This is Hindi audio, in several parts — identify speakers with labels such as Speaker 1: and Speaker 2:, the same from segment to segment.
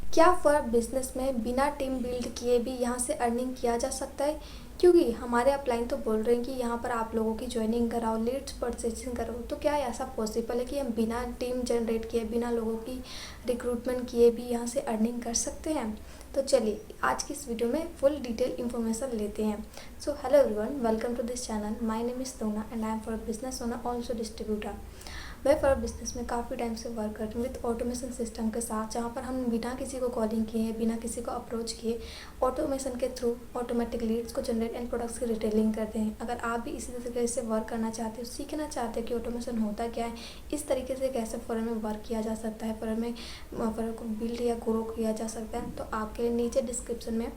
Speaker 1: क्या फॉर बिजनेस में बिना टीम बिल्ड किए भी यहाँ से अर्निंग किया जा सकता है? क्योंकि हमारे अपलाइन तो बोल रहे हैं कि यहाँ पर आप लोगों की ज्वाइनिंग कराओ, लीड्स परचेसिंग करो। तो क्या ऐसा पॉसिबल है कि हम बिना टीम जनरेट किए, बिना लोगों की रिक्रूटमेंट किए भी यहाँ से अर्निंग कर सकते हैं? तो चलिए आज की इस वीडियो में फुल डिटेल इन्फॉर्मेशन लेते हैं। So hello everyone, welcome to this channel. My name is Sona and I am for business owner also distributor. मैं फॉर बिजनेस में काफ़ी टाइम से वर्क कर रही हूँ विद ऑटोमेशन सिस्टम के साथ, जहाँ पर हम बिना किसी को कॉलिंग किए, बिना किसी को अप्रोच किए, ऑटोमेशन के थ्रू ऑटोमेटिक लीड्स को जनरेट एंड प्रोडक्ट्स की रिटेलिंग करते हैं। अगर आप भी इसी तरीके से वर्क करना चाहते हो, सीखना चाहते हो कि ऑटोमेशन होता क्या है, इस तरीके से कैसे फॉरम में वर्क किया जा सकता है, फॉरम को बिल्ड या ग्रो किया जा सकता है, तो आपके लिए नीचे डिस्क्रिप्शन में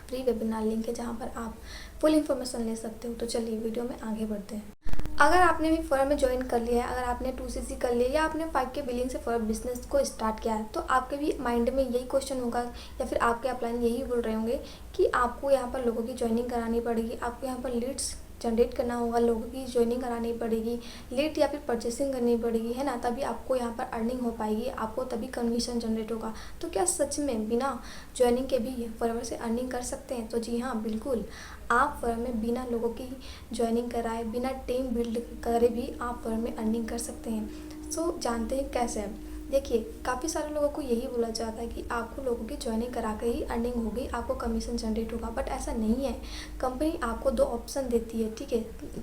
Speaker 1: फ्री वेबिनार लिंक है जहाँ पर आप फुल इन्फॉर्मेशन ले सकते हो। तो चलिए वीडियो में आगे बढ़ते हैं। अगर आपने भी फर्म में ज्वाइन कर लिया है, अगर आपने 2CC कर लिया या आपने 5K बिलिंग से फर्म बिजनेस को स्टार्ट किया है, तो आपके भी माइंड में यही क्वेश्चन होगा या फिर आपके अपलाइन यही बोल रहे होंगे कि आपको यहाँ पर लोगों की ज्वाइनिंग करानी पड़ेगी, आपको यहाँ पर लीड्स जनरेट करना होगा, लोगों की ज्वाइनिंग करानी पड़ेगी, लीड या फिर परचेसिंग करनी पड़ेगी, है ना, तभी आपको यहाँ पर अर्निंग हो पाएगी, आपको तभी कमीशन जनरेट होगा। तो क्या सच में बिना ज्वाइनिंग के भी फर्म से अर्निंग कर सकते हैं? तो जी हाँ, बिल्कुल। आप फर्म में बिना लोगों की ज्वाइनिंग कराए, बिना टीम बिल्ड करे भी आप फर्म में अर्निंग कर सकते हैं। सो जानते हैं कैसे? देखिए, काफ़ी सारे लोगों को यही बोला जाता है कि आपको लोगों की ज्वाइनिंग करा के ही अर्निंग होगी, आपको कमीशन जनरेट होगा, बट ऐसा नहीं है। कंपनी आपको 2 ऑप्शन देती है, ठीक है,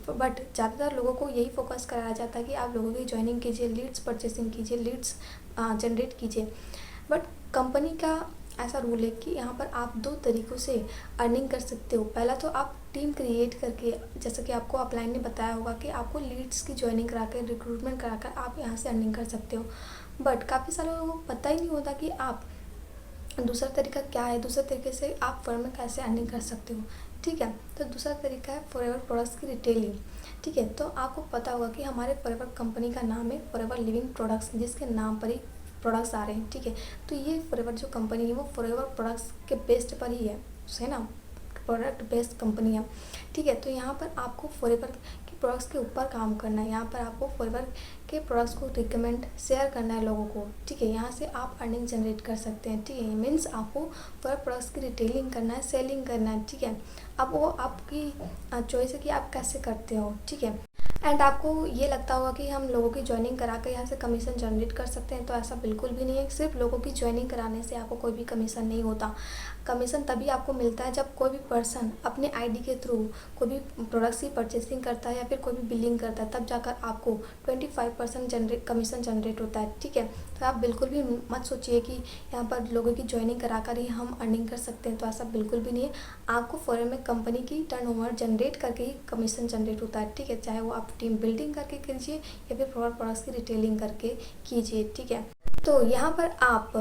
Speaker 1: बट ज़्यादातर लोगों को यही फोकस कराया जाता है कि आप लोगों की ज्वाइनिंग कीजिए, लीड्स परचेसिंग कीजिए, लीड्स जनरेट कीजिए। बट कंपनी का ऐसा रूल है कि यहाँ पर आप 2 तरीक़ों से अर्निंग कर सकते हो। पहला तो आप टीम क्रिएट करके, जैसा कि आपको अपलाइन ने बताया होगा कि आपको लीड्स की ज्वाइनिंग करा कर, रिक्रूटमेंट करा कर आप यहाँ से अर्निंग कर सकते हो। बट काफ़ी सारे लोगों को पता ही नहीं होता कि आप दूसरा तरीका क्या है, दूसरे तरीके से आप फर्म में कैसे अर्निंग कर सकते हो। ठीक है, तो दूसरा तरीका है फॉरएवर प्रोडक्ट्स की रिटेलिंग। ठीक है, तो आपको पता होगा कि हमारे फॉरएवर कंपनी का नाम है फॉरएवर लिविंग प्रोडक्ट्स, जिसके नाम पर ही प्रोडक्ट्स आ रहे हैं। ठीक है, तो ये फॉरएवर जो कंपनी है वो फॉरएवर प्रोडक्ट्स के बेस्ड पर ही है ना, प्रोडक्ट बेस्ड कंपनी है। ठीक है, तो यहाँ पर आपको फॉरएवर के प्रोडक्ट्स के ऊपर काम करना है, यहाँ पर आपको फॉरएवर के प्रोडक्ट्स को रिकमेंड शेयर करना है लोगों को। ठीक है, यहाँ से आप अर्निंग जनरेट कर सकते हैं। ठीक है, मीन्स आपको फॉरएवर प्रोडक्ट्स की रिटेलिंग करना है, सेलिंग करना है। ठीक है, अब वो आपकी चॉइस है कि आप कैसे करते हो। ठीक है, एंड आपको ये लगता होगा कि हम लोगों की ज्वाइनिंग करा कर यहाँ से कमीशन जनरेट कर सकते हैं, तो ऐसा बिल्कुल भी नहीं है। सिर्फ लोगों की ज्वाइनिंग कराने से आपको कोई भी कमीशन नहीं होता। कमीशन तभी आपको मिलता है जब कोई भी पर्सन अपने आईडी के थ्रू कोई भी प्रोडक्ट्स की परचेसिंग करता है या फिर कोई भी बिलिंग करता है, तब जाकर आपको 25% कमीशन जनरेट होता है। ठीक है, तो आप बिल्कुल भी मत सोचिए कि यहाँ पर लोगों की ज्वाइनिंग करा कर ही हम अर्निंग कर सकते हैं, तो ऐसा बिल्कुल भी नहीं है। आपको फॉरन में कंपनी की टर्नओवर जनरेट करके ही कमीशन जनरेट होता है। ठीक है, चाहे वो आप टीम बिल्डिंग करके कीजिए या फिर प्रोडक्ट्स की रिटेलिंग करके कीजिए। ठीक है, तो यहाँ पर आप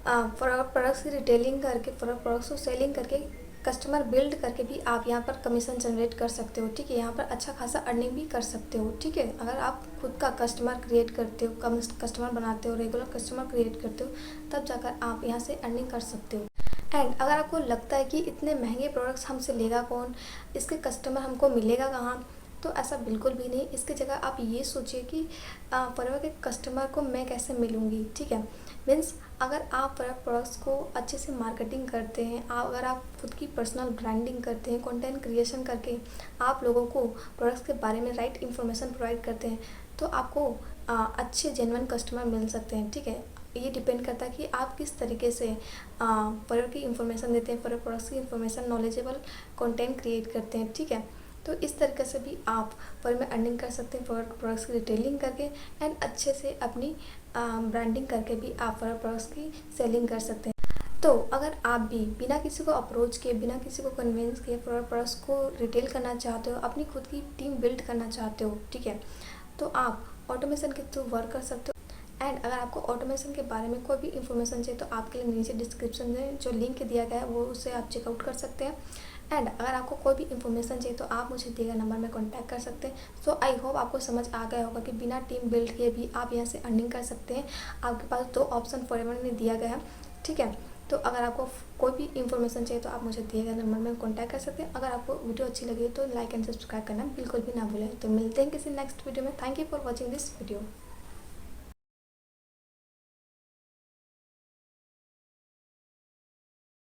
Speaker 1: प्रोडक्ट्स की रिटेलिंग करके, प्रोडक्ट्स को सेलिंग करके, कस्टमर बिल्ड करके भी आप यहाँ पर कमीशन जनरेट कर सकते हो। ठीक है, यहाँ पर अच्छा खासा अर्निंग भी कर सकते हो। ठीक है, अगर आप खुद का कस्टमर क्रिएट करते हो, कस्टमर बनाते हो, रेगुलर कस्टमर क्रिएट करते हो, तब जाकर आप यहाँ से अर्निंग कर सकते हो। एंड अगर आपको लगता है कि इतने महंगे प्रोडक्ट्स हमसे लेगा कौन, इसके कस्टमर हमको मिलेगा कहाँ, तो ऐसा बिल्कुल भी नहीं। इसकी जगह आप ये सोचिए कि फॉरएवर के कस्टमर को मैं कैसे मिलूँगी। ठीक है, मीन्स अगर आप फॉरएवर प्रोडक्ट्स को अच्छे से मार्केटिंग करते हैं, अगर आप खुद की पर्सनल ब्रांडिंग करते हैं, कंटेंट क्रिएशन करके आप लोगों को प्रोडक्ट्स के बारे में राइट इन्फॉर्मेशन प्रोवाइड करते हैं, तो आपको अच्छे जेन्युइन कस्टमर मिल सकते हैं। ठीक है, ये डिपेंड करता है कि आप किस तरीके से फॉरएवर की इन्फॉर्मेशन देते हैं, फॉरएवर प्रोडक्ट्स की इन्फॉर्मेशन, नॉलेजेबल कंटेंट क्रिएट करते हैं। ठीक है, तो इस तरीके से भी आप फॉरएवर में अर्निंग कर सकते हैं, फॉरएवर प्रोडक्ट्स की रिटेलिंग करके एंड अच्छे से अपनी ब्रांडिंग करके भी आप फॉरएवर प्रोडक्ट्स की सेलिंग कर सकते हैं। तो अगर आप भी बिना किसी को अप्रोच किए, बिना किसी को कन्विंस किए फॉरएवर प्रोडक्ट्स को रिटेल करना चाहते हो, अपनी खुद की टीम बिल्ड करना चाहते हो, ठीक है, तो आप ऑटोमेशन के थ्रू वर्क कर सकते हो। एंड अगर आपको ऑटोमेशन के बारे में कोई भी इन्फॉर्मेशन चाहिए तो आपके लिए नीचे डिस्क्रिप्शन में जो लिंक दिया गया है वो उससे आप चेकआउट कर सकते हैं। एंड अगर आपको कोई भी इन्फॉर्मेशन चाहिए तो आप मुझे दिए गए नंबर में कांटेक्ट कर सकते हैं। सो आई होप आपको समझ आ गया होगा कि बिना टीम बिल्ड किए भी आप यहाँ से अर्निंग कर सकते हैं। आपके पास 2 ऑप्शन फॉरएवर में दिया गया है। ठीक है, तो अगर आपको कोई भी इन्फॉर्मेशन चाहिए तो आप मुझे दिए गए नंबर में कांटेक्ट कर सकते हैं। अगर आपको वीडियो अच्छी लगी तो लाइक एंड सब्सक्राइब करना बिल्कुल भी ना भूलें। तो मिलते हैं किसी नेक्स्ट वीडियो में। Thank you for watching this video.